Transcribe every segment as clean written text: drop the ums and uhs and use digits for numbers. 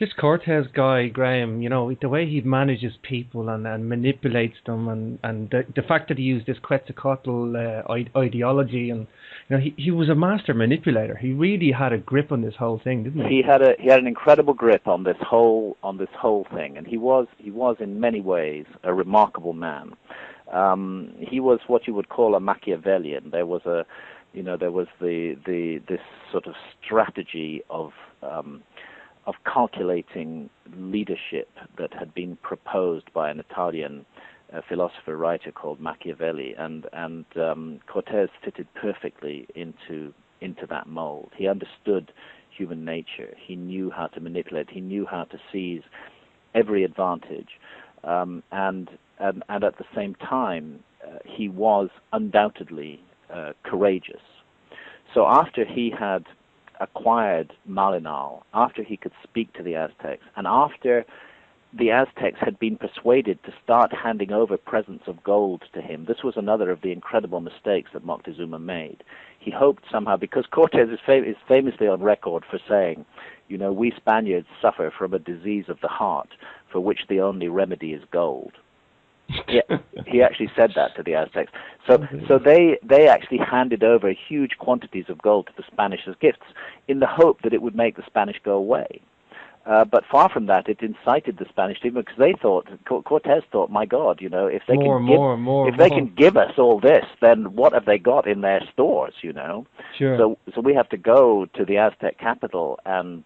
This Cortez guy, Graham, the way he manages people and manipulates them, and the fact that he used this Quetzalcoatl ideology, and he was a master manipulator. He really had a grip on this whole thing, didn't he? He had an incredible grip on this whole thing, and he was in many ways a remarkable man. He was what you would call a Machiavellian. There was this sort of strategy of calculating leadership that had been proposed by an Italian philosopher writer called Machiavelli, and Cortés fitted perfectly into that mold. He understood human nature. He knew how to manipulate. He knew how to seize every advantage, and at the same time, he was undoubtedly courageous. So after he had acquired Malinal, after he could speak to the Aztecs, and after the Aztecs had been persuaded to start handing over presents of gold to him, this was another of the incredible mistakes that Moctezuma made. He hoped somehow, because Cortés is famously on record for saying, we Spaniards suffer from a disease of the heart for which the only remedy is gold. He actually said that to the Aztecs. So they actually handed over huge quantities of gold to the Spanish as gifts in the hope that it would make the Spanish go away. But far from that, it incited the Spanish even because they thought, Cortés thought, my God, if they can give us all this, then what have they got in their stores, Sure. So we have to go to the Aztec capital and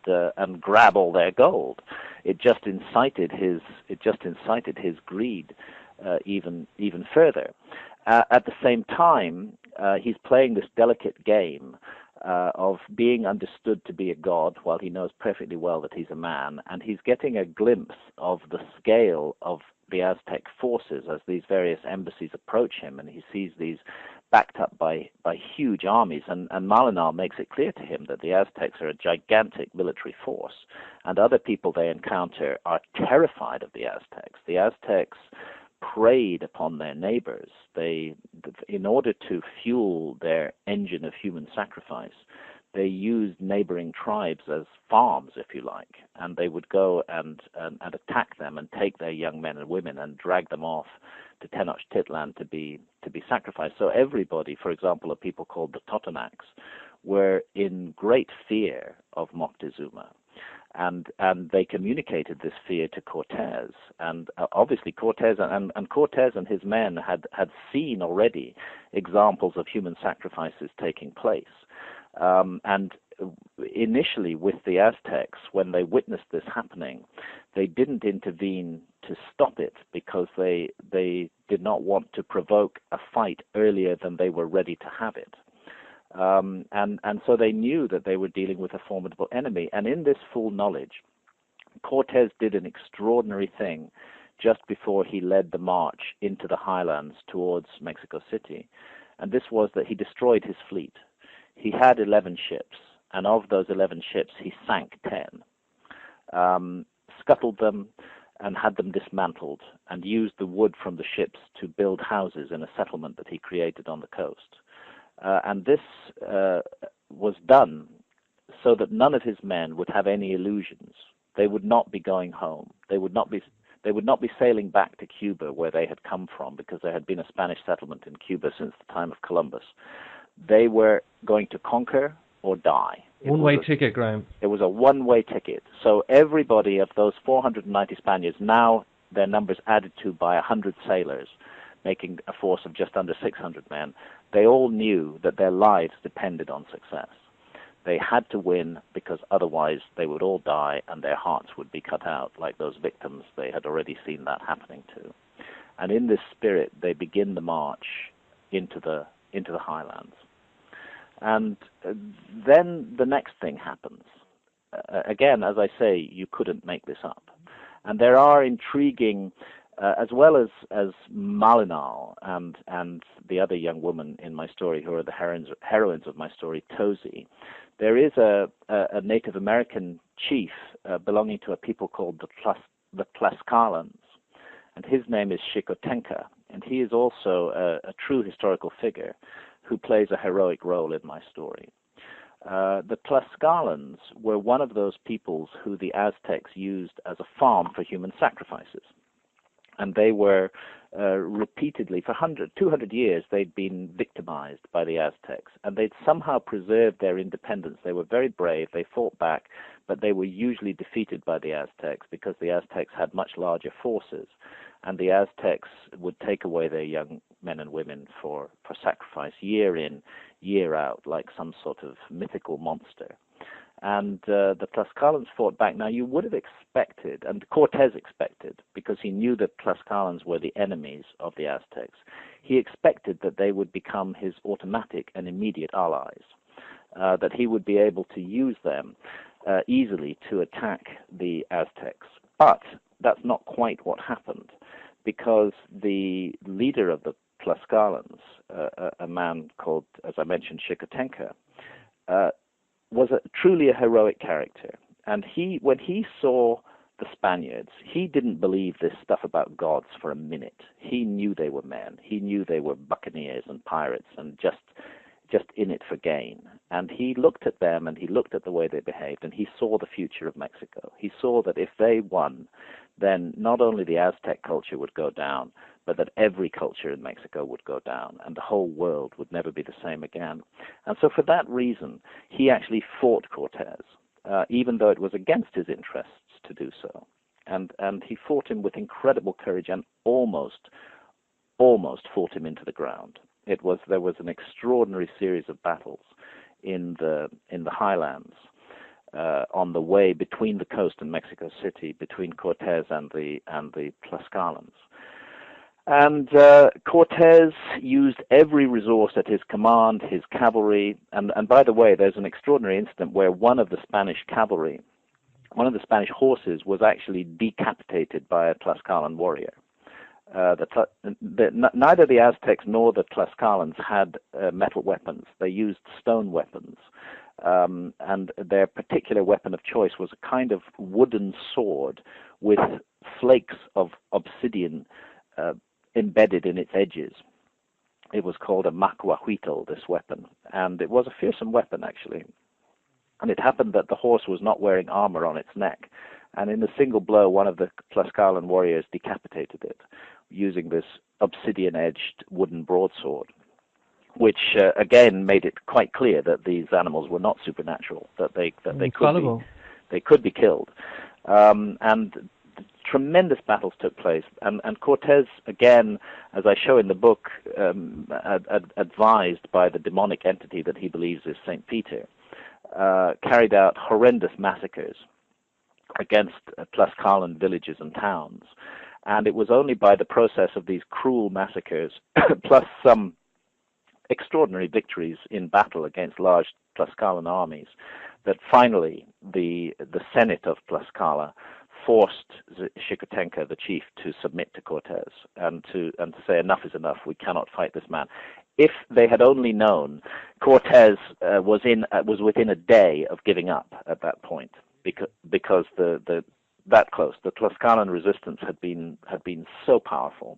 grab all their gold. It just incited his greed even further. At the same time, he's playing this delicate game of being understood to be a god while he knows perfectly well that he's a man, and he's getting a glimpse of the scale of the Aztec forces as these various embassies approach him, and he sees these backed up by huge armies, and Malinal makes it clear to him that the Aztecs are a gigantic military force, and other people they encounter are terrified of the Aztecs. The Aztecs preyed upon their neighbors. In order to fuel their engine of human sacrifice, they used neighboring tribes as farms, if you like, and they would go and attack them and take their young men and women and drag them off to Tenochtitlan to be sacrificed. So everybody, for example, a people called the Totonacs, were in great fear of Moctezuma. And they communicated this fear to Cortés, and obviously Cortés and his men had seen already examples of human sacrifices taking place. And initially, with the Aztecs, when they witnessed this happening, they didn't intervene to stop it because they did not want to provoke a fight earlier than they were ready to have it. And so they knew that they were dealing with a formidable enemy. And in this full knowledge, Cortés did an extraordinary thing just before he led the march into the highlands towards Mexico City. And this was that he destroyed his fleet. He had 11 ships, and of those 11 ships, he sank 10, scuttled them, and had them dismantled, and used the wood from the ships to build houses in a settlement that he created on the coast. And this was done so that none of his men would have any illusions. They would not be going home. They would not be sailing back to Cuba, where they had come from, because there had been a Spanish settlement in Cuba since the time of Columbus. They were going to conquer or die. One-way ticket, Graham. It was a one-way ticket. So everybody of those 490 Spaniards, now their numbers added to by 100 sailors, making a force of just under 600 men, they all knew that their lives depended on success. They had to win because otherwise they would all die and their hearts would be cut out like those victims they had already seen that happening to. And in this spirit, they begin the march into the highlands. And then the next thing happens. Again, as I say, you couldn't make this up. And there are intriguing, as well as Malinal and the other young woman in my story, who are the heroines of my story, Tosi, there is a Native American chief belonging to a people called the Tlaxcalans, and his name is Xicotenca, and he is also a true historical figure who plays a heroic role in my story. The Tlaxcalans were one of those peoples who the Aztecs used as a farm for human sacrifices. And they were repeatedly, for 200 years, they'd been victimized by the Aztecs. And they'd somehow preserved their independence. They were very brave. They fought back, but they were usually defeated by the Aztecs because the Aztecs had much larger forces. And the Aztecs would take away their young men and women for sacrifice year in, year out, like some sort of mythical monster. And the Tlaxcalans fought back. Now, you would have expected, and Cortés expected, because he knew that Tlaxcalans were the enemies of the Aztecs, he expected that they would become his automatic and immediate allies, that he would be able to use them easily to attack the Aztecs. But that's not quite what happened, because the leader of the Tlaxcalans, a man called, as I mentioned, Xicotenca, was truly a heroic character. And when he saw the Spaniards, he didn't believe this stuff about gods for a minute. He knew they were men. He knew they were buccaneers and pirates and just in it for gain. And he looked at them and he looked at the way they behaved, and he saw the future of Mexico. He saw that if they won, then not only the Aztec culture would go down, but that every culture in Mexico would go down, and the whole world would never be the same again. And so for that reason, he actually fought Cortés, even though it was against his interests to do so. And he fought him with incredible courage and almost fought him into the ground. There was an extraordinary series of battles in the highlands on the way between the coast and Mexico City, between Cortés and the Tlaxcalans. And Cortés used every resource at his command, his cavalry. And by the way, there's an extraordinary incident where one of the Spanish horses was actually decapitated by a Tlaxcalan warrior. Neither the Aztecs nor the Tlaxcalans had metal weapons. They used stone weapons. And their particular weapon of choice was a kind of wooden sword with flakes of obsidian embedded in its edges. It was called a macuahuitl, this weapon, and it was a fearsome weapon, actually. And it happened that the horse was not wearing armor on its neck, and in a single blow, one of the Tlaxcalan warriors decapitated it, using this obsidian-edged wooden broadsword, which again made it quite clear that these animals were not supernatural, that they could be killed. And tremendous battles took place, and Cortés, again, as I show in the book, advised by the demonic entity that he believes is St. Peter, carried out horrendous massacres against Tlaxcalan villages and towns. And it was only by the process of these cruel massacres, plus some extraordinary victories in battle against large Tlaxcalan armies, that finally the Senate of Tlaxcala forced Xicotenca, the chief, to submit to Cortés and to say enough is enough. We cannot fight this man. If they had only known, Cortés was within a day of giving up at that point, because that close, the Tlaxcalan resistance had been so powerful,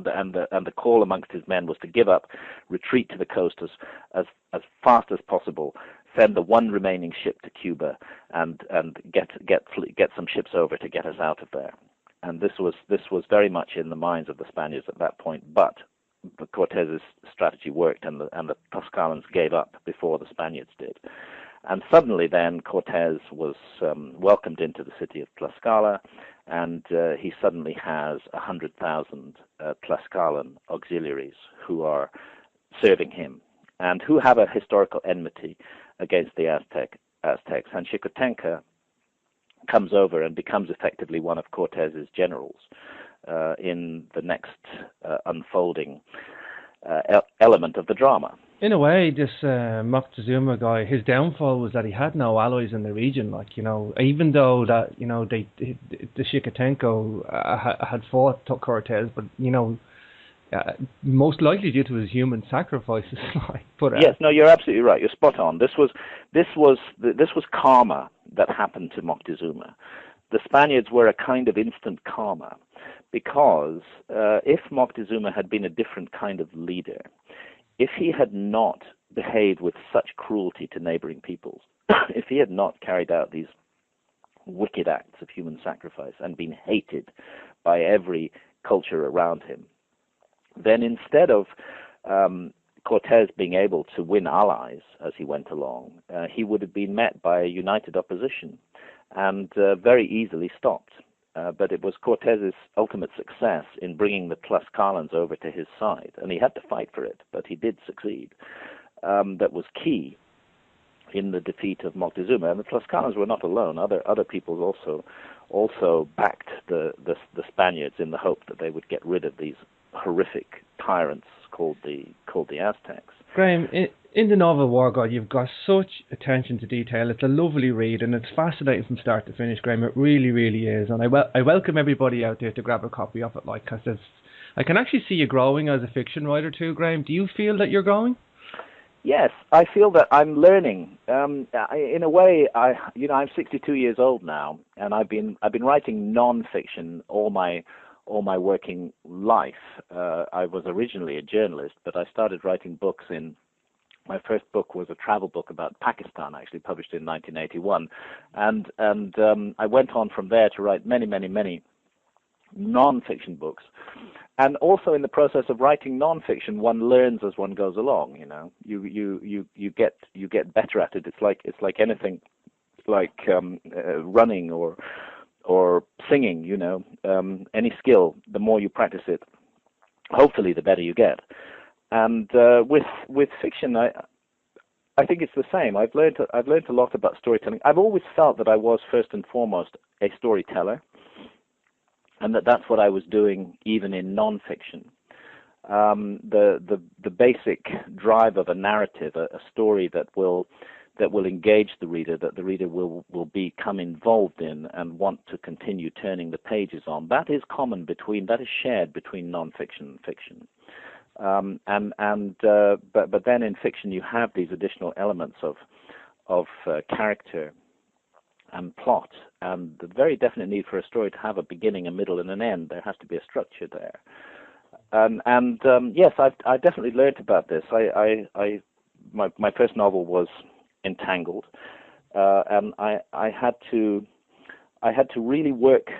and the call amongst his men was to give up, retreat to the coast as fast as possible, send the one remaining ship to Cuba, and get some ships over to get us out of there. And this was very much in the minds of the Spaniards at that point. But Cortés's strategy worked, and the Tlaxcalans gave up before the Spaniards did. And suddenly then Cortés was welcomed into the city of Tlaxcala, and he suddenly has 100,000 Tlaxcalan auxiliaries who are serving him and who have a historical enmity against the Aztecs. And Xicotenca comes over and becomes effectively one of Cortés's generals in the next unfolding element of the drama. In a way, this Moctezuma guy, his downfall was that he had no allies in the region. Even though that, the Xicotenca had fought Cortés, but most likely due to his human sacrifices. Yes, no, you're absolutely right. You're spot on. This was karma that happened to Moctezuma. The Spaniards were a kind of instant karma, because if Moctezuma had been a different kind of leader, if he had not behaved with such cruelty to neighboring peoples, if he had not carried out these wicked acts of human sacrifice and been hated by every culture around him, then instead of Cortés being able to win allies as he went along, he would have been met by a united opposition and very easily stopped. But it was Cortés's ultimate success in bringing the Tlaxcalans over to his side, and he had to fight for it, but he did succeed. That was key in the defeat of Moctezuma, and the Tlaxcalans were not alone. Other peoples also backed the Spaniards in the hope that they would get rid of these horrific tyrants called the Aztecs. Graham, in the novel War God, you've got such attention to detail. It's a lovely read, and it's fascinating from start to finish, Graham. It really, really is. And I welcome everybody out there to grab a copy of it, because I can actually see you growing as a fiction writer too, Graham. Do you feel that you're growing? Yes, I feel that I'm learning. In a way, I'm 62 years old now, and I've been writing non-fiction all my working life. I was originally a journalist, but I started writing books my first book was a travel book about Pakistan, actually published in 1981, and I went on from there to write many, many, many non-fiction books. And also in the process of writing non-fiction, one learns as one goes along. You get better at it. It's like anything, like running or singing. Any skill, the more you practice it, hopefully the better you get. And with fiction, I think it's the same. I've learned a lot about storytelling. I've always felt that I was first and foremost a storyteller, and that's what I was doing even in nonfiction. The basic drive of a narrative, a story that will engage the reader, that the reader will become involved in and want to continue turning the pages on. That is shared between nonfiction and fiction. But then in fiction you have these additional elements of character and plot, and the very definite need for a story to have a beginning, a middle, and an end. There has to be a structure there. Yes, I definitely learned about this. My first novel was Entangled, and I had to really work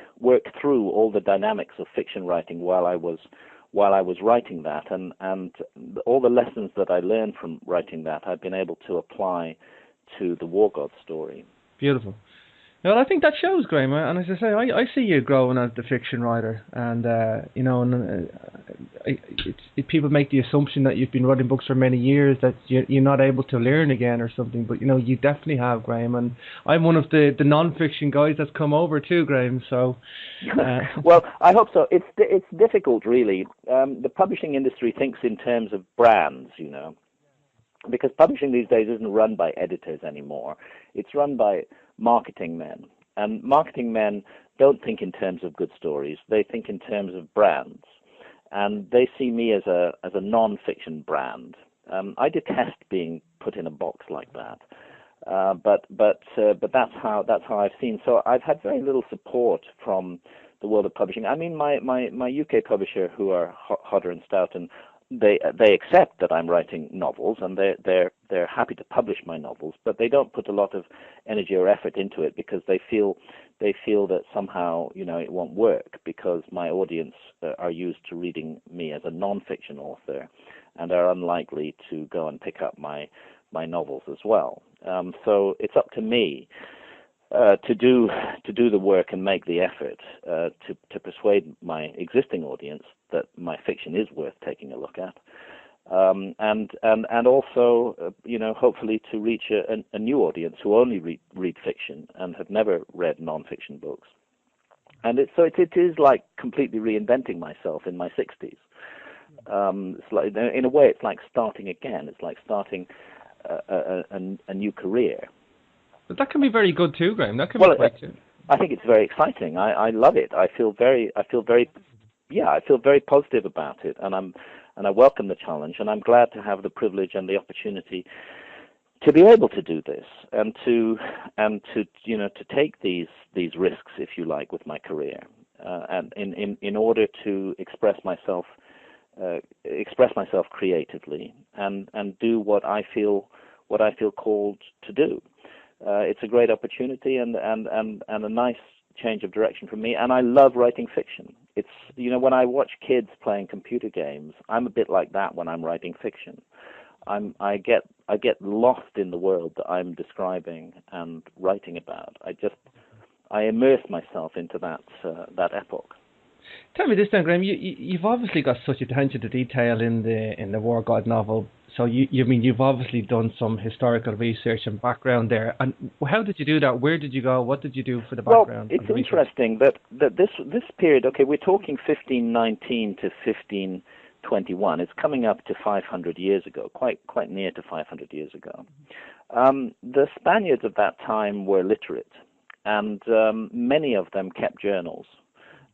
through all the dynamics of fiction writing while I was writing that, and all the lessons that I learned from writing that I've been able to apply to the War God story. Beautiful. Well, I think that shows, Graham, and as I say, I see you growing as the fiction writer, and people make the assumption that you've been writing books for many years, that you're not able to learn again or something, but you definitely have, Graham, and I'm one of the non-fiction guys that's come over too, Graham, so... Well, I hope so. It's difficult, really. The publishing industry thinks in terms of brands, because publishing these days isn't run by editors anymore. It's run by marketing men, and marketing men don't think in terms of good stories. They think in terms of brands, and they see me as a non-fiction brand. I detest being put in a box like that, but that's how I've seen. So I've had very little support from the world of publishing. I mean, my UK publisher, who are Hodder and Stoughton, they accept that I'm writing novels, and they're happy to publish my novels, but they don't put a lot of energy or effort into it because they feel that somehow it won't work, because my audience are used to reading me as a non-fiction author and are unlikely to go and pick up my novels as well. So it's up to me to do the work and make the effort to persuade my existing audience that my fiction is worth taking a look at, and also hopefully to reach a new audience who only read fiction and have never read non-fiction books. And it is like completely reinventing myself in my 60s. It's like, in a way, it's like starting again. It's like starting a new career. But that can be very good too, Graham. That can be quite good. I think it's very exciting. I love it. I feel very positive about it, and I welcome the challenge, and I'm glad to have the privilege and the opportunity to be able to do this and to take these risks, if you like, with my career, and in order to express myself express myself creatively and do what I feel called to do. It's a great opportunity and a nice change of direction for me, and I love writing fiction. It's, when I watch kids playing computer games, I'm a bit like that when I'm writing fiction. I get lost in the world that I'm describing and writing about. I immerse myself into that epoch. Tell me this then, Graham. You've obviously got such attention to detail in the War God novel. So you've obviously done some historical research and background there. And how did you do that? Where did you go? What did you do for the background? Well, it's interesting that this period. Okay, we're talking 1519 to 1521. It's coming up to 500 years ago, quite near to 500 years ago. The Spaniards of that time were literate, and many of them kept journals,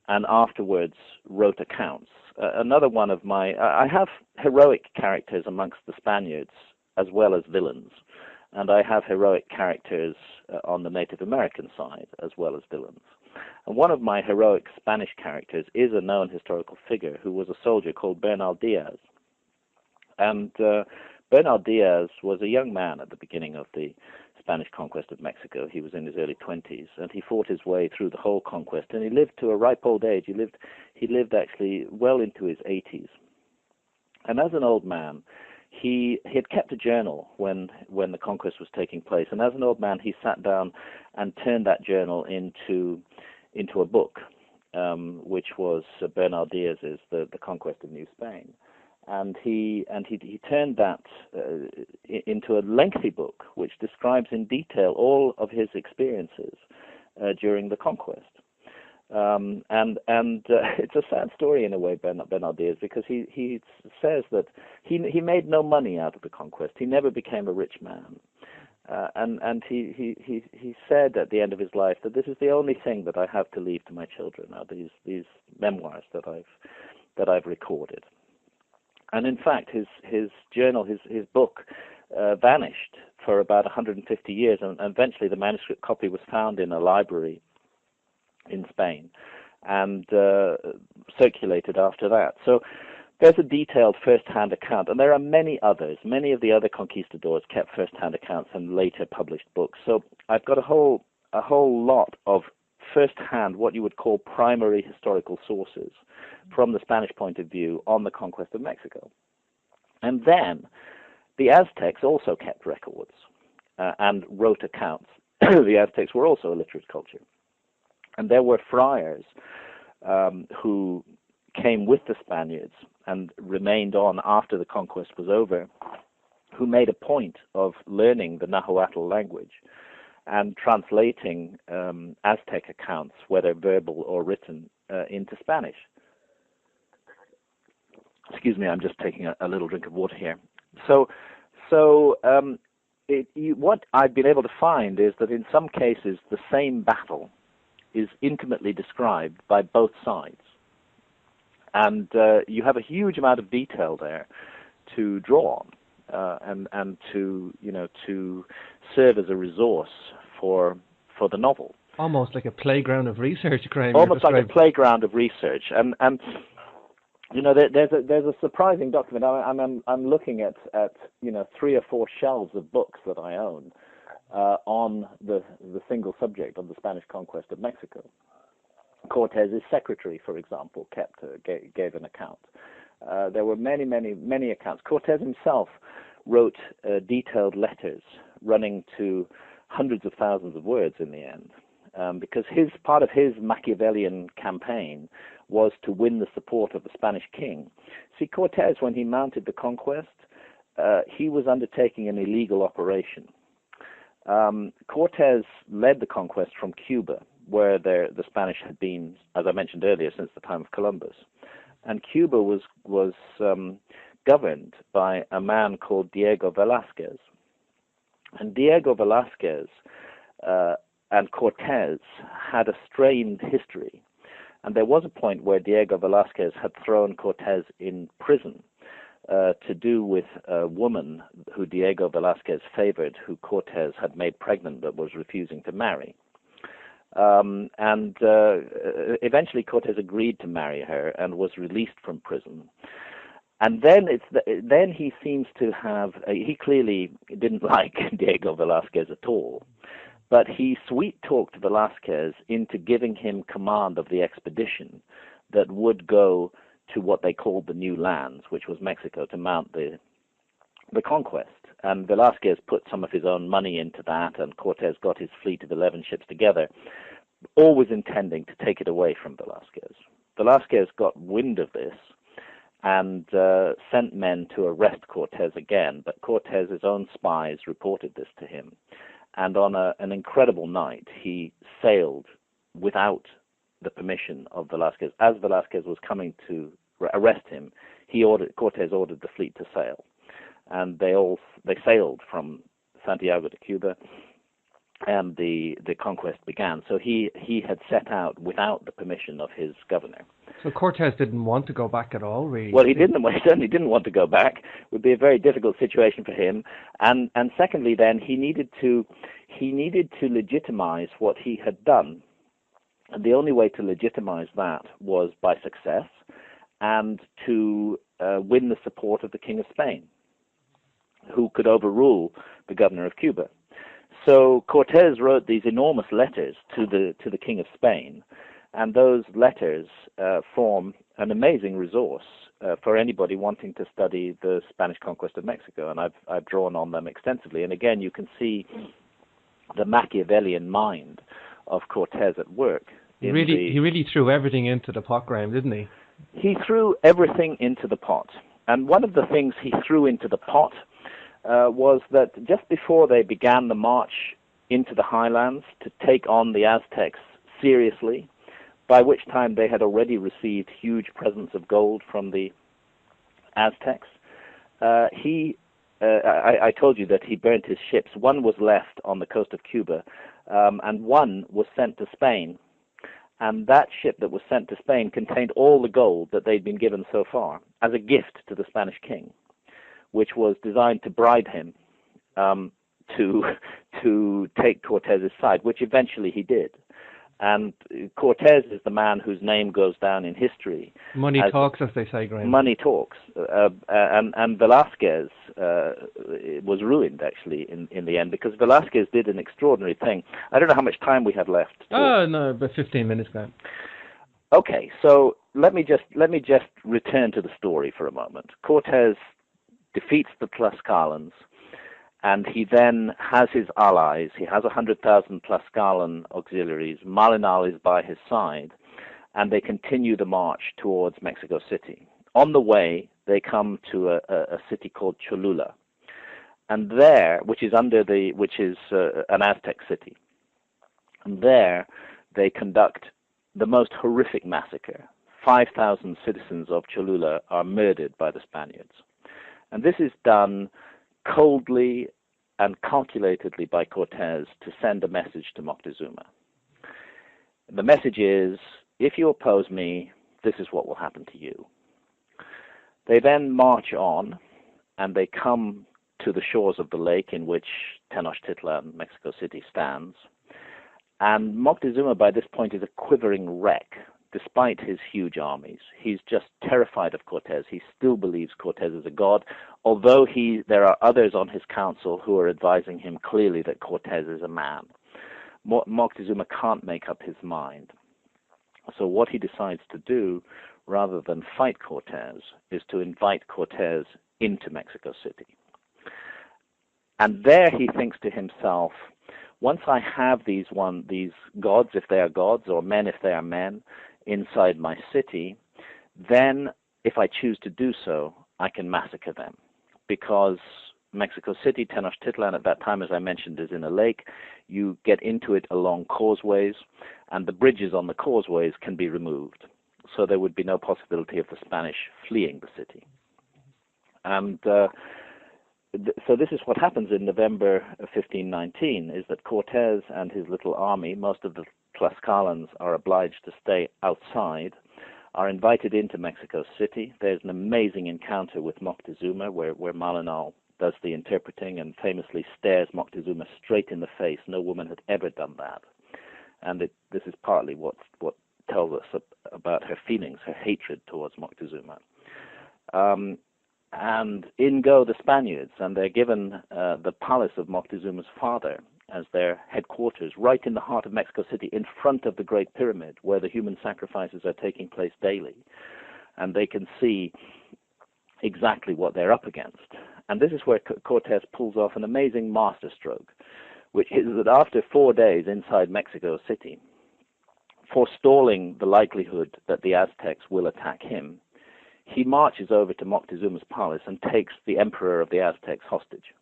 and afterwards wrote accounts. Another one of I have heroic characters amongst the Spaniards as well as villains, and I have heroic characters on the Native American side as well as villains. And one of my heroic Spanish characters is a known historical figure who was a soldier called Bernal Diaz. And Bernal Diaz was a young man at the beginning of the Spanish conquest of Mexico. He was in his early 20s, and he fought his way through the whole conquest, and he lived to a ripe old age. He lived actually well into his 80s. And as an old man, he had kept a journal when the conquest was taking place, and as an old man, he sat down and turned that journal into a book, which was Bernal Diaz's The Conquest of New Spain. And he turned that into a lengthy book which describes in detail all of his experiences during the conquest. And it's a sad story in a way, Bernal Diaz, because he says that he made no money out of the conquest. He never became a rich man. And he said at the end of his life that this is the only thing that I have to leave to my children are these memoirs that I've recorded. And in fact, his journal, his book, vanished for about 150 years, and eventually the manuscript copy was found in a library in Spain and circulated after that. So there's a detailed first-hand account, and there are many others. Many of the other conquistadors kept first-hand accounts and later published books. So I've got a whole lot of first-hand, what you would call primary historical sources from the Spanish point of view on the conquest of Mexico. And then the Aztecs also kept records and wrote accounts. The Aztecs were also a literate culture. And there were friars who came with the Spaniards and remained on after the conquest was over, who made a point of learning the Nahuatl language and translating Aztec accounts, whether verbal or written, into Spanish. Excuse me, I'm just taking a little drink of water here. So what I've been able to find is that in some cases the same battle is intimately described by both sides. And you have a huge amount of detail there to draw on and to serve as a resource for the novel. Almost like a playground of research, Graham. Almost like a playground of research, and there's a surprising document. I'm looking at 3 or 4 shelves of books that I own on the single subject of the Spanish conquest of Mexico. Cortés's secretary, for example, gave an account. There were many accounts. Cortés himself wrote detailed letters running to hundreds of thousands of words in the end, because part of his Machiavellian campaign was to win the support of the Spanish king. See, Cortés, when he mounted the conquest, he was undertaking an illegal operation. Cortés led the conquest from Cuba, where the Spanish had been, as I mentioned earlier, since the time of Columbus. And Cuba was governed by a man called Diego Velázquez. And Diego Velázquez and Cortés had a strained history. And there was a point where Diego Velázquez had thrown Cortés in prison to do with a woman who Diego Velázquez favored, who Cortés had made pregnant but was refusing to marry. Eventually Cortés agreed to marry her and was released from prison. And then then he seems to have, he clearly didn't like Diego Velázquez at all, but he sweet-talked Velázquez into giving him command of the expedition that would go to what they called the New Lands, which was Mexico, to mount the conquest. And Velázquez put some of his own money into that, and Cortés got his fleet of 11 ships together, always intending to take it away from Velázquez. Velázquez got wind of this and sent men to arrest Cortés again, but Cortés' own spies reported this to him. And on an incredible night, he sailed without the permission of Velázquez. As Velázquez was coming to arrest him, Cortés ordered the fleet to sail. And they sailed from Santiago to Cuba, and the conquest began. So he had set out without the permission of his governor. So Cortés didn't want to go back at all, really. Well, he certainly didn't want to go back. It would be a very difficult situation for him. And secondly, then he needed to legitimize what he had done. And the only way to legitimize that was by success, and to win the support of the King of Spain, who could overrule the governor of Cuba. So Cortés wrote these enormous letters to the King of Spain, and those letters form an amazing resource for anybody wanting to study the Spanish conquest of Mexico, and I've drawn on them extensively. And again, you can see the Machiavellian mind of Cortés at work. He really threw everything into the pot, Graham, didn't he? He threw everything into the pot, and one of the things he threw into the pot was that just before they began the march into the highlands to take on the Aztecs seriously, by which time they had already received huge presents of gold from the Aztecs, I told you that he burnt his ships. One was left on the coast of Cuba, and one was sent to Spain. And that ship that was sent to Spain contained all the gold that they'd been given so far as a gift to the Spanish king, which was designed to bribe him to take Cortés' side, which eventually he did. And Cortés is the man whose name goes down in history. Money talks, as they say, Graham. Money talks. And Velázquez was ruined, actually, in the end, because Velázquez did an extraordinary thing. I don't know how much time we have left. Oh, no, about 15 minutes, Graham. Okay, so let me just return to the story for a moment. Cortés defeats the Tlaxcalans, and he then has his allies. He has 100,000 Tlaxcalan auxiliaries. Malinal is by his side, and they continue the march towards Mexico City. On the way, they come to a city called Cholula, and there, which is an Aztec city, and there they conduct the most horrific massacre. 5,000 citizens of Cholula are murdered by the Spaniards, and this is done coldly and calculatedly by Cortés to send a message to Moctezuma. The message is, if you oppose me, this is what will happen to you. They then march on, and they come to the shores of the lake in which Tenochtitlan, Mexico City, stands. And Moctezuma, by this point, is a quivering wreck, despite his huge armies. He's just terrified of Cortés. He still believes Cortés is a god, although there are others on his council who are advising him clearly that Cortés is a man. Moctezuma can't make up his mind. So what he decides to do, rather than fight Cortés, is to invite Cortés into Mexico City. And there he thinks to himself, once I have these gods, if they are gods, or men if they are men, inside my city, then if I choose to do so, I can massacre them. Because Mexico City, Tenochtitlan at that time, as I mentioned, is in a lake. You get into it along causeways, and the bridges on the causeways can be removed. So there would be no possibility of the Spanish fleeing the city. And so this is what happens in November of 1519, is that Cortés and his little army, most of the Tlaxcalans are obliged to stay outside, are invited into Mexico City. There's an amazing encounter with Moctezuma where Malinal does the interpreting and famously stares Moctezuma straight in the face. No woman had ever done that. And this is partly what tells us about her feelings, her hatred towards Moctezuma. And in go the Spaniards, and they're given the palace of Moctezuma's father as their headquarters, right in the heart of Mexico City, in front of the Great Pyramid, where the human sacrifices are taking place daily. And they can see exactly what they're up against. And this is where Cortés pulls off an amazing masterstroke, which is that after 4 days inside Mexico City, forestalling the likelihood that the Aztecs will attack him, he marches over to Moctezuma's palace and takes the emperor of the Aztecs hostage.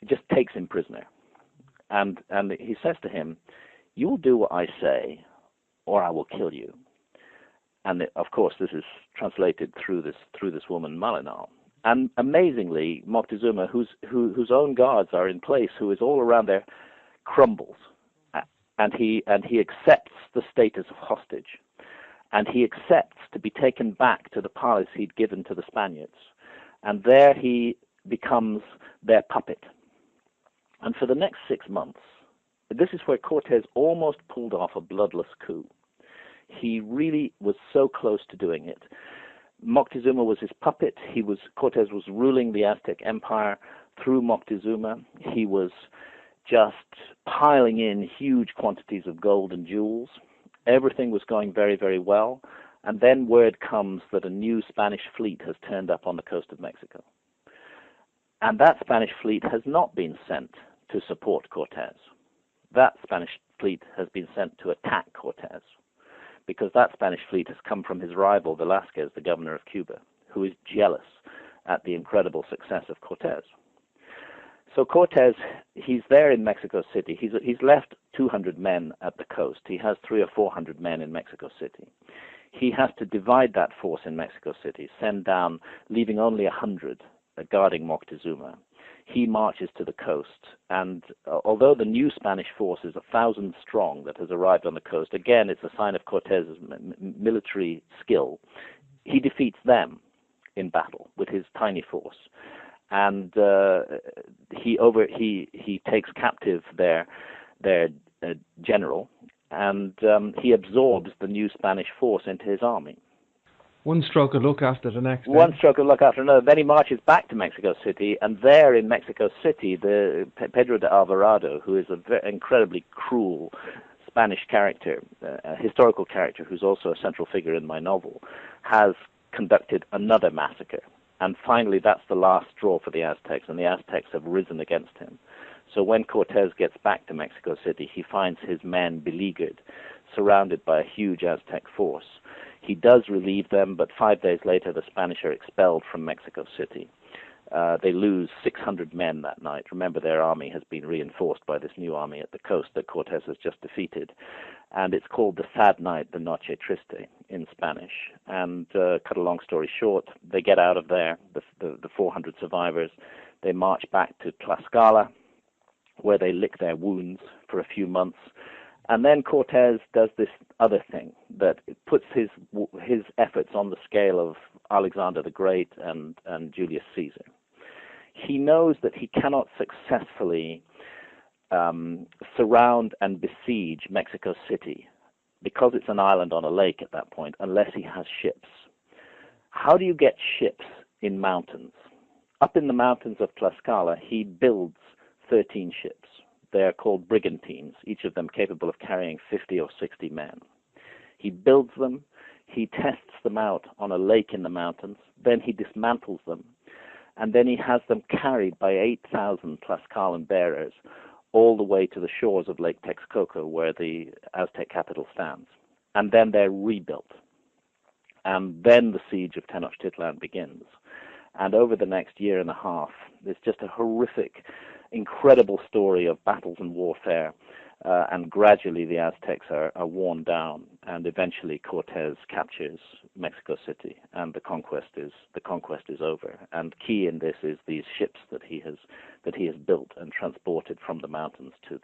He just takes him prisoner. And he says to him, "You will do what I say, or I will kill you." And of course, this is translated through this woman Malinal. And amazingly, Moctezuma, whose own guards are in place, who is all around there, crumbles, and he accepts the status of hostage, and he accepts to be taken back to the palace he'd given to the Spaniards, and there he becomes their puppet. And for the next 6 months, this is where Cortés almost pulled off a bloodless coup. He really was so close to doing it. Moctezuma was his puppet. Cortés was ruling the Aztec Empire through Moctezuma. He was just piling in huge quantities of gold and jewels. Everything was going very, very well. And then word comes that a new Spanish fleet has turned up on the coast of Mexico. And that Spanish fleet has not been sent to support Cortés. That Spanish fleet has been sent to attack Cortés, because that Spanish fleet has come from his rival, Velázquez, the governor of Cuba, who is jealous at the incredible success of Cortés. So Cortés, he's there in Mexico City. He's left 200 men at the coast. He has 300 or 400 men in Mexico City. He has to divide that force in Mexico City, send down, leaving only 100 guarding Moctezuma. He marches to the coast, and although the new Spanish force is 1,000 strong that has arrived on the coast, again, it's a sign of Cortés's military skill. He defeats them in battle with his tiny force, and he takes captive their general, and he absorbs the new Spanish force into his army. One stroke of luck after the next. One stroke of luck after another. Then he marches back to Mexico City, and there in Mexico City, the Pedro de Alvarado, who is an incredibly cruel Spanish character, a historical character who's also a central figure in my novel, has conducted another massacre. And finally, that's the last straw for the Aztecs, and the Aztecs have risen against him. So when Cortés gets back to Mexico City, he finds his men beleaguered, surrounded by a huge Aztec force. He does relieve them, but 5 days later, the Spanish are expelled from Mexico City. They lose 600 men that night. Remember, their army has been reinforced by this new army at the coast that Cortés has just defeated. And it's called the Sad Night, the Noche Triste, in Spanish. And cut a long story short, they get out of there, the 400 survivors. They march back to Tlaxcala, where they lick their wounds for a few months. And then Cortés does this other thing that puts his efforts on the scale of Alexander the Great and Julius Caesar. He knows that he cannot successfully surround and besiege Mexico City, because it's an island on a lake at that point, unless he has ships. How do you get ships in mountains? Up in the mountains of Tlaxcala, he builds 13 ships. They are called brigantines, each of them capable of carrying 50 or 60 men. He builds them, he tests them out on a lake in the mountains, then he dismantles them, and then he has them carried by 8,000 Tlaxcalan bearers all the way to the shores of Lake Texcoco, where the Aztec capital stands. And then they're rebuilt. And then the siege of Tenochtitlan begins. And over the next year and a half, there's just a horrific, incredible story of battles and warfare, and gradually the Aztecs are worn down, and eventually Cortés captures Mexico City, and the conquest is over. And key in this is these ships that he has built and transported from the mountains to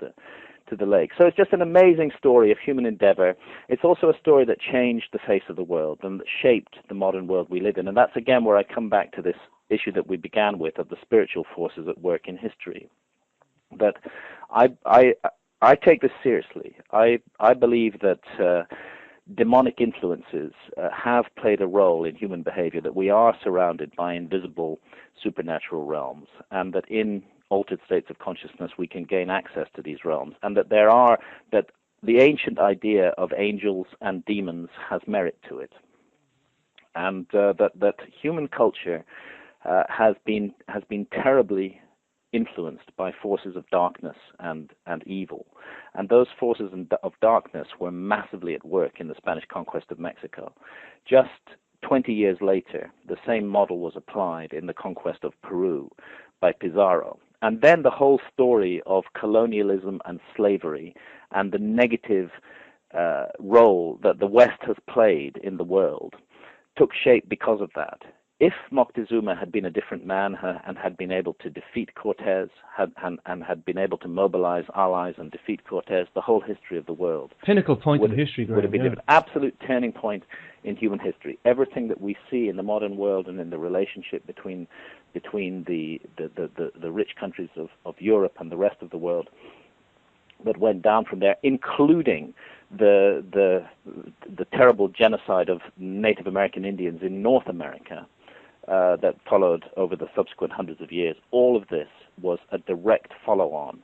the lake. So it's just an amazing story of human endeavor. It's also a story that changed the face of the world and that shaped the modern world we live in. And that's again where I come back to this issue that we began with, of the spiritual forces at work in history. That I take this seriously. I believe that demonic influences have played a role in human behavior, that we are surrounded by invisible supernatural realms, and that in altered states of consciousness we can gain access to these realms, and that the ancient idea of angels and demons has merit to it, and that human culture has been terribly influenced by forces of darkness and evil. And those forces of darkness were massively at work in the Spanish conquest of Mexico. Just 20 years later, the same model was applied in the conquest of Peru by Pizarro. And then the whole story of colonialism and slavery and the negative role that the West has played in the world took shape because of that. If Moctezuma had been a different man and had been able to defeat Cortés and had been able to mobilize allies and defeat Cortés, the whole history of the world, pinnacle point in history, would have been an absolute turning point in human history. Everything that we see in the modern world and in the relationship between the rich countries of Europe and the rest of the world that went down from there, including the terrible genocide of Native American Indians in North America, that followed over the subsequent hundreds of years. All of this was a direct follow-on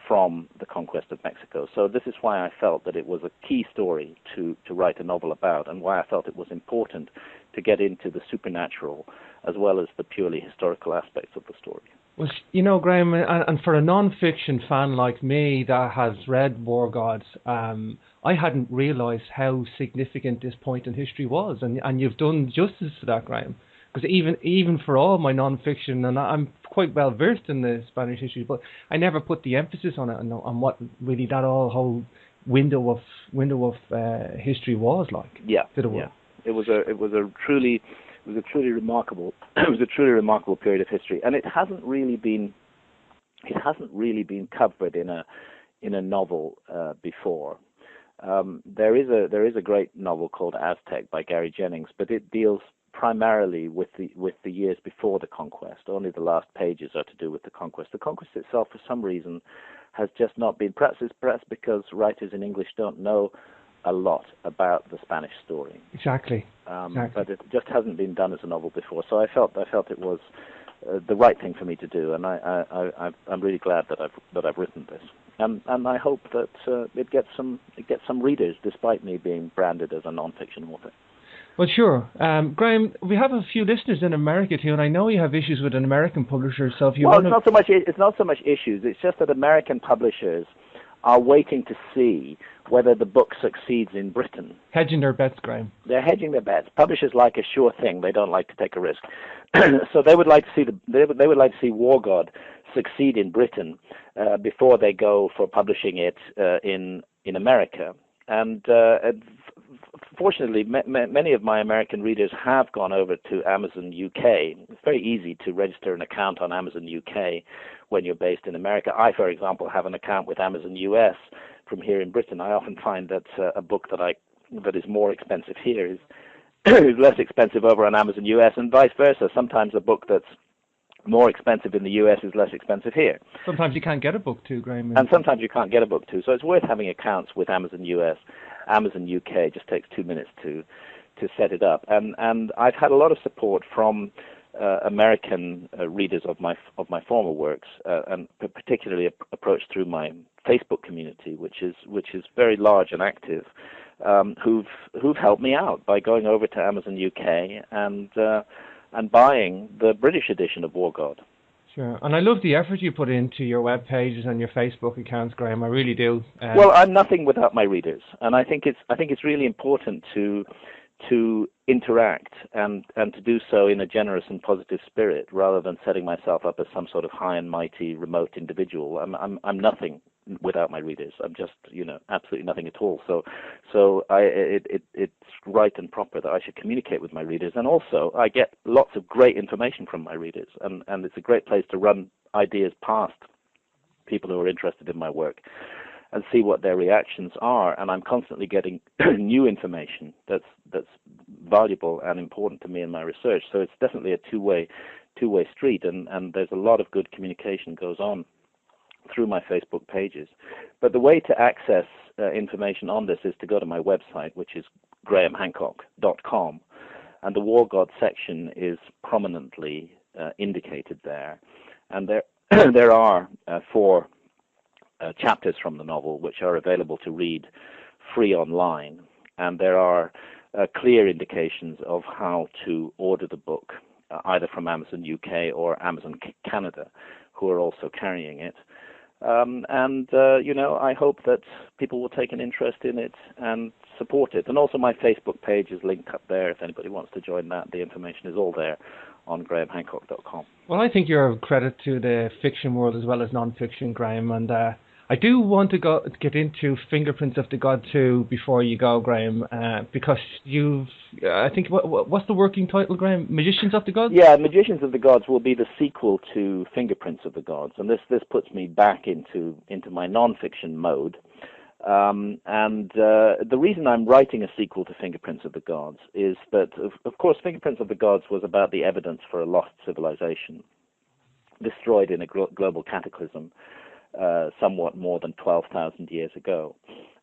from the conquest of Mexico. So this is why I felt that it was a key story to write a novel about, and why I felt it was important to get into the supernatural as well as the purely historical aspects of the story. Well, you know, Graham, and for a non-fiction fan like me that has read War Gods, I hadn't realised how significant this point in history was, and you've done justice to that, Graham. Because even for all my non-fiction, and I'm quite well versed in the Spanish history, but I never put the emphasis on it, on what really that whole window of history was like. Yeah, it was a truly remarkable period of history, and it hasn't really been covered in a novel before. There is a great novel called Aztec by Gary Jennings, but it deals primarily with the years before the conquest. Only the last pages are to do with the conquest. The conquest itself, for some reason, has just not been. Perhaps because writers in English don't know a lot about the Spanish story. Exactly. But it just hasn't been done as a novel before. So I felt it was the right thing for me to do, and I'm really glad that I've written this. And I hope that it gets some readers, despite me being branded as a non-fiction author. Well, sure. Graham, we have a few listeners in America too, and I know you have issues with an American publisher. So if you it's not so much issues. It's just that American publishers are waiting to see whether the book succeeds in Britain. Hedging their bets, Graham. They're hedging their bets. Publishers like a sure thing. They don't like to take a risk. So they would like to see they would like to see War God succeed in Britain before they go for publishing it in America. And fortunately, many of my American readers have gone over to Amazon UK. It's very easy to register an account on Amazon UK when you're based in America. I, for example, have an account with Amazon US from here in Britain. I often find that a book that is more expensive here is less expensive over on Amazon US, and vice versa. Sometimes a book that's more expensive in the US is less expensive here. Sometimes you can't get a book too, Graham. And sometimes you can't get a book too. So it's worth having accounts with Amazon US. Amazon UK just takes 2 minutes to set it up. And I've had a lot of support from American readers of my former works, and particularly approached through my Facebook community, which is very large and active, who've helped me out by going over to Amazon UK and buying the British edition of War God. Sure, and I love the effort you put into your web pages and your Facebook accounts, Graham. I really do. Well, I'm nothing without my readers, and I think it's really important to interact and to do so in a generous and positive spirit, rather than setting myself up as some sort of high and mighty remote individual. I'm nothing without my readers. I'm just absolutely nothing at all. So it's right and proper that I should communicate with my readers, and also I get lots of great information from my readers, and it's a great place to run ideas past people who are interested in my work and see what their reactions are. And I'm constantly getting new information that's valuable and important to me in my research. So it's definitely a two-way street, and there's a lot of good communication goes on through my Facebook pages. But the way to access information on this is to go to my website, which is GRAHAMHANCOCK.com, and the War God section is prominently indicated there. And there there are 4 chapters from the novel which are available to read free online, and there are clear indications of how to order the book, either from Amazon UK or Amazon Canada, who are also carrying it. I hope that people will take an interest in it and support it. And also my Facebook page is linked up there if anybody wants to join that. The information is all there on GRAHAMHANCOCK.com. Well, I think you're a credit to the fiction world as well as non-fiction, Graham, and I do want to get into Fingerprints of the God 2 before you go, Graham, because I think, what's the working title, Graham? Magicians of the Gods? Yeah, Magicians of the Gods will be the sequel to Fingerprints of the Gods, and this puts me back into my non-fiction mode. The reason I'm writing a sequel to Fingerprints of the Gods is that, of course, Fingerprints of the Gods was about the evidence for a lost civilization, destroyed in a global cataclysm, somewhat more than 12,000 years ago.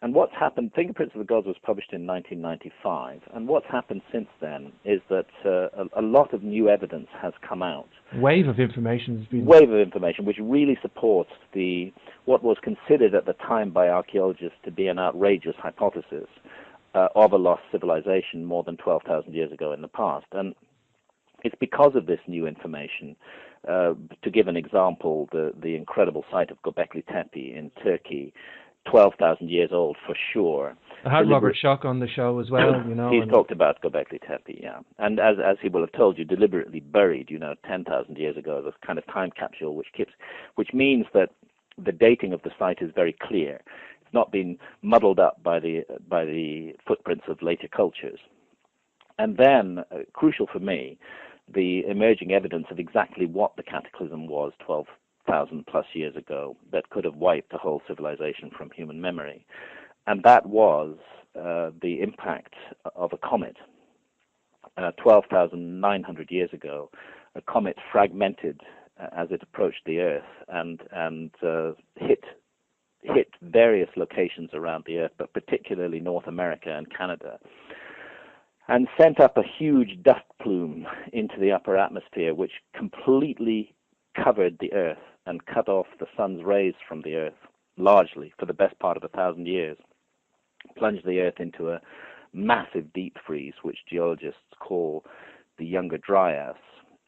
And what's happened, Fingerprints of the Gods was published in 1995, and what's happened since then is that a lot of new evidence has come out. Wave of information has been... Wave of information, which really supports what was considered at the time by archaeologists to be an outrageous hypothesis of a lost civilization more than 12,000 years ago in the past. And it's because of this new information. To give an example, the incredible site of Göbekli Tepe in Turkey, 12,000 years old for sure. I had Robert Schoch on the show as well, He's talked about Göbekli Tepe, yeah. And as he will have told you, deliberately buried, 10,000 years ago, this kind of time capsule, which means that the dating of the site is very clear. It's not been muddled up by the footprints of later cultures. And then, crucial for me, the emerging evidence of exactly what the cataclysm was 12,000 plus years ago that could have wiped a whole civilization from human memory. And that was the impact of a comet. 12,900 years ago, a comet fragmented as it approached the Earth and hit various locations around the Earth, but particularly North America and Canada, and sent up a huge dust plume into the upper atmosphere, which completely covered the Earth and cut off the sun's rays from the Earth, largely, for the best part of 1,000 years, plunged the Earth into a massive deep freeze, which geologists call the Younger Dryas.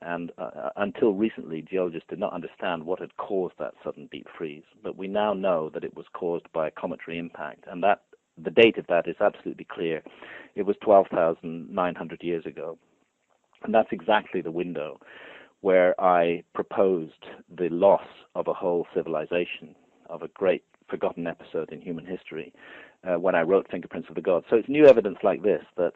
And until recently, geologists did not understand what had caused that sudden deep freeze. But we now know that it was caused by a cometary impact, and that the date of that is absolutely clear. It was 12,900 years ago. And that's exactly the window where I proposed the loss of a whole civilization, of a great forgotten episode in human history, when I wrote Fingerprints of the Gods. So it's new evidence like this that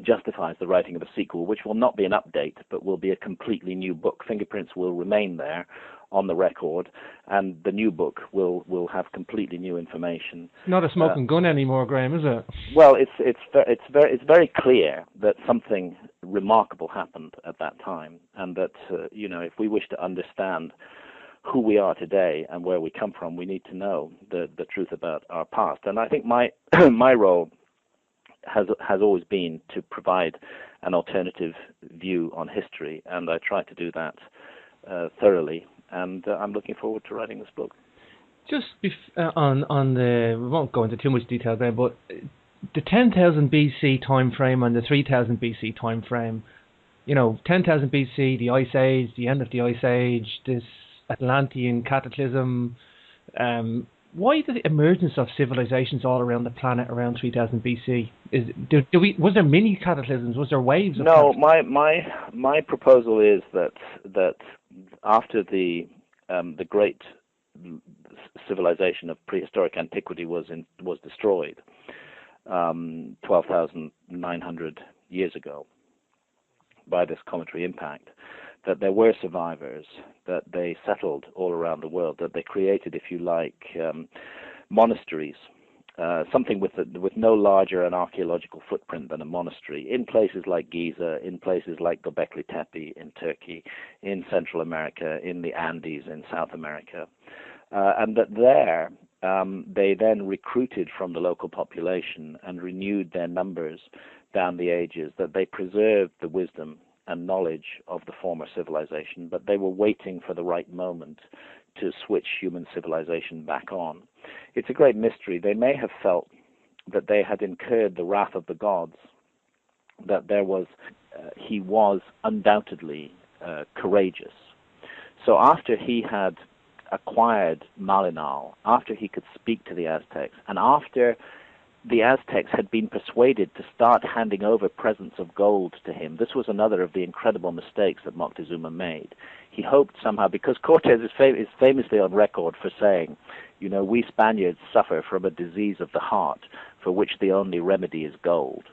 justifies the writing of a sequel, which will not be an update, but will be a completely new book. Fingerprints will remain there on the record, and the new book will have completely new information. Not a smoking gun anymore, Graham, is it? Well, it's very clear that something remarkable happened at that time, and that if we wish to understand who we are today and where we come from, we need to know the truth about our past. And I think my my role has always been to provide an alternative view on history, and I try to do that thoroughly. And I'm looking forward to writing this book. Just on the, we won't go into too much detail there, but the 10,000 BC time frame and the 3,000 BC time frame, 10,000 BC, the Ice Age, the end of the Ice Age, this Atlantean cataclysm. Why the emergence of civilizations all around the planet around 3000 BC? Was there mini cataclysms? Was there waves of my proposal is that after the great civilization of prehistoric antiquity was destroyed 12,900 years ago by this cometary impact, that there were survivors, that they settled all around the world, that they created, if you like, monasteries, something with no larger an archaeological footprint than a monastery, in places like Giza, in places like Göbekli Tepe in Turkey, in Central America, in the Andes in South America, and that there they then recruited from the local population and renewed their numbers down the ages, that they preserved the wisdom and knowledge of the former civilization, but they were waiting for the right moment to switch human civilization back on. It's a great mystery. They may have felt that they had incurred the wrath of the gods, that he was undoubtedly courageous. So after he had acquired Malinal, after he could speak to the Aztecs, and after the Aztecs had been persuaded to start handing over presents of gold to him, this was another of the incredible mistakes that Moctezuma made. He hoped somehow, because Cortés is famously on record for saying, we Spaniards suffer from a disease of the heart for which the only remedy is gold.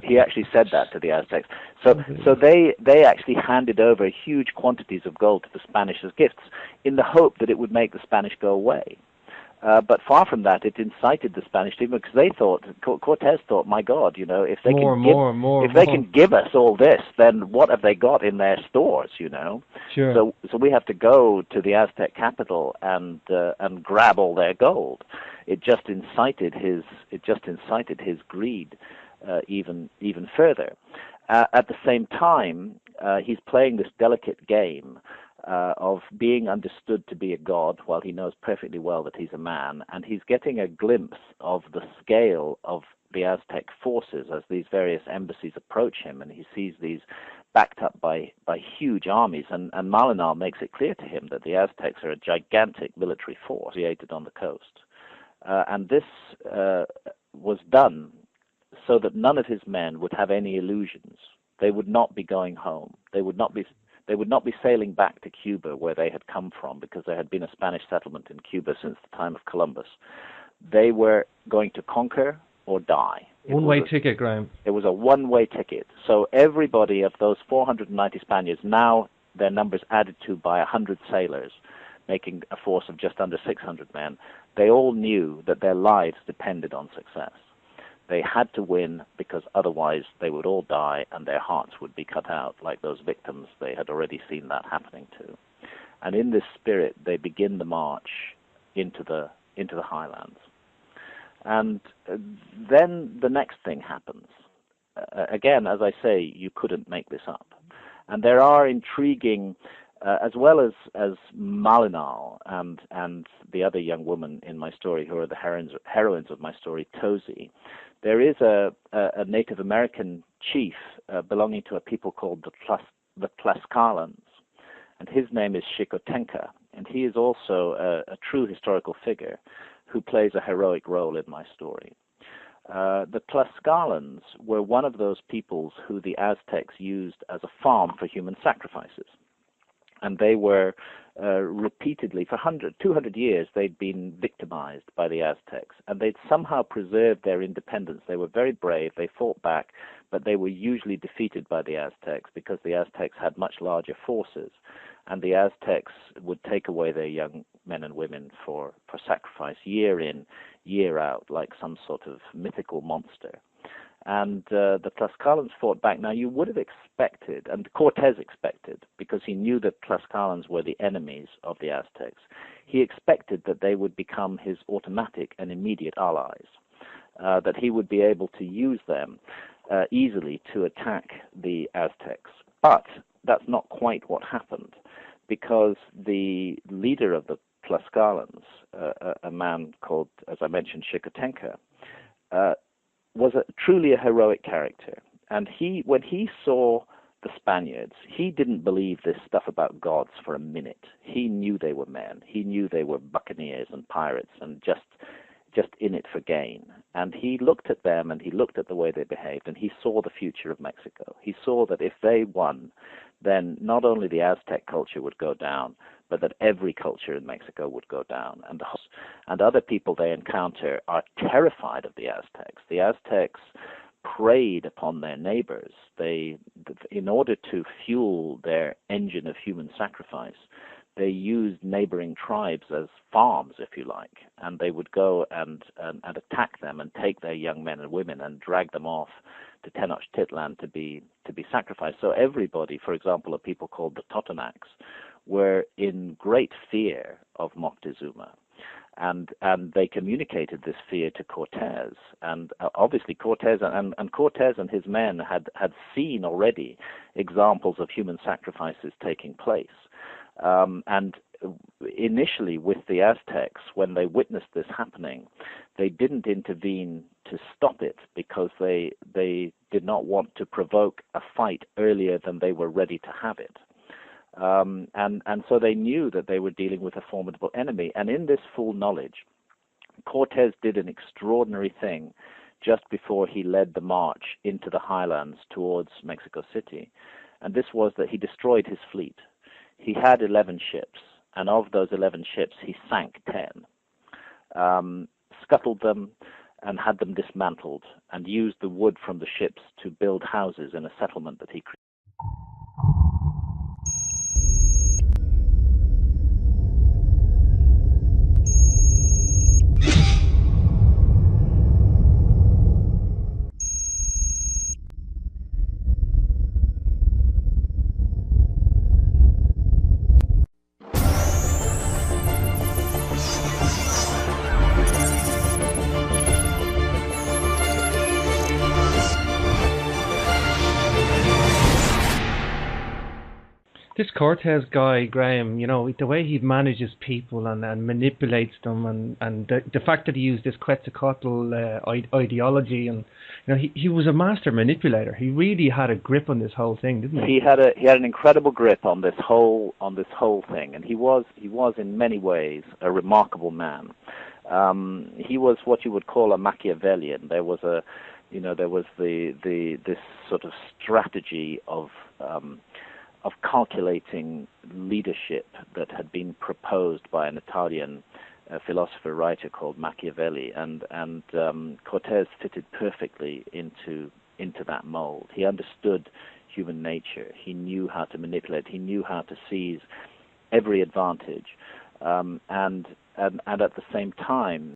He actually said that to the Aztecs. So they actually handed over huge quantities of gold to the Spanish as gifts in the hope that it would make the Spanish go away. But far from that, it incited the Spanish people, because they thought, Cortés thought, my God, if they can give us all this, then what have they got in their stores, Sure. So we have to go to the Aztec capital and grab all their gold. It just incited his greed even further. At the same time, he's playing this delicate game of being understood to be a god while he knows perfectly well that he's a man, and he's getting a glimpse of the scale of the Aztec forces as these various embassies approach him, and he sees these backed up by huge armies, and Malinal makes it clear to him that the Aztecs are a gigantic military force created on the coast. And this was done so that none of his men would have any illusions. They would not be going home. They would not be sailing back to Cuba, where they had come from, because there had been a Spanish settlement in Cuba since the time of Columbus. They were going to conquer or die. One-way ticket, Graham. It was a one-way ticket. So everybody of those 490 Spaniards, now their numbers added to by 100 sailors, making a force of just under 600 men, they all knew that their lives depended on success. They had to win, because otherwise they would all die and their hearts would be cut out like those victims they had already seen that happening to. And in this spirit, they begin the march into the highlands. And then the next thing happens. Again, as I say, you couldn't make this up. And there are intriguing, as well as Malinal and the other young woman in my story, who are the heroines of my story, Tosi. There is a Native American chief belonging to a people called the Tlaxcalans, and his name is Xicotenca, and he is also a true historical figure who plays a heroic role in my story. The Tlaxcalans were one of those peoples who the Aztecs used as a farm for human sacrifices. And they were repeatedly, for 200 years, they'd been victimized by the Aztecs, and they'd somehow preserved their independence. They were very brave, they fought back, but they were usually defeated by the Aztecs, because the Aztecs had much larger forces, and the Aztecs would take away their young men and women for sacrifice year in, year out, like some sort of mythical monster. And the Tlaxcalans fought back. Now, you would have expected, and Cortés expected, because he knew that Tlaxcalans were the enemies of the Aztecs, he expected that they would become his automatic and immediate allies, that he would be able to use them easily to attack the Aztecs. But that's not quite what happened, because the leader of the Tlaxcalans, a man called, as I mentioned, Xicotenca, was truly a heroic character. And when he saw the Spaniards, he didn't believe this stuff about gods for a minute. He knew they were men. He knew they were buccaneers and pirates and just in it for gain. And he looked at them, and he looked at the way they behaved, and he saw the future of Mexico. He saw that if they won, then not only the Aztec culture would go down, but that every culture in Mexico would go down. And other people they encounter are terrified of the Aztecs. The Aztecs preyed upon their neighbors. In order to fuel their engine of human sacrifice, they used neighboring tribes as farms, if you like, and they would go and attack them and take their young men and women and drag them off to Tenochtitlan to be sacrificed. So everybody, for example, a people called the Totonacs, were in great fear of Moctezuma. and they communicated this fear to Cortés, and obviously Cortés and his men had seen already examples of human sacrifices taking place, and initially with the Aztecs, when they witnessed this happening, they didn't intervene to stop it because they did not want to provoke a fight earlier than they were ready to have it. And so they knew that they were dealing with a formidable enemy. And in this full knowledge, Cortés did an extraordinary thing just before he led the march into the highlands towards Mexico City. And this was that he destroyed his fleet. He had 11 ships, and of those 11 ships, he sank 10, scuttled them, and had them dismantled, and used the wood from the ships to build houses in a settlement that he created. This Cortés guy, Graham, the way he manages people and manipulates them, and the fact that he used this Quetzalcoatl ideology, and he was a master manipulator. He really had a grip on this whole thing, didn't he? He had an incredible grip on this whole thing, and he was in many ways a remarkable man. He was what you would call a Machiavellian. There was this sort of strategy of calculating leadership that had been proposed by an Italian philosopher writer called Machiavelli, and Cortés fitted perfectly into that mold. He understood human nature. He knew how to manipulate. He knew how to seize every advantage, and at the same time,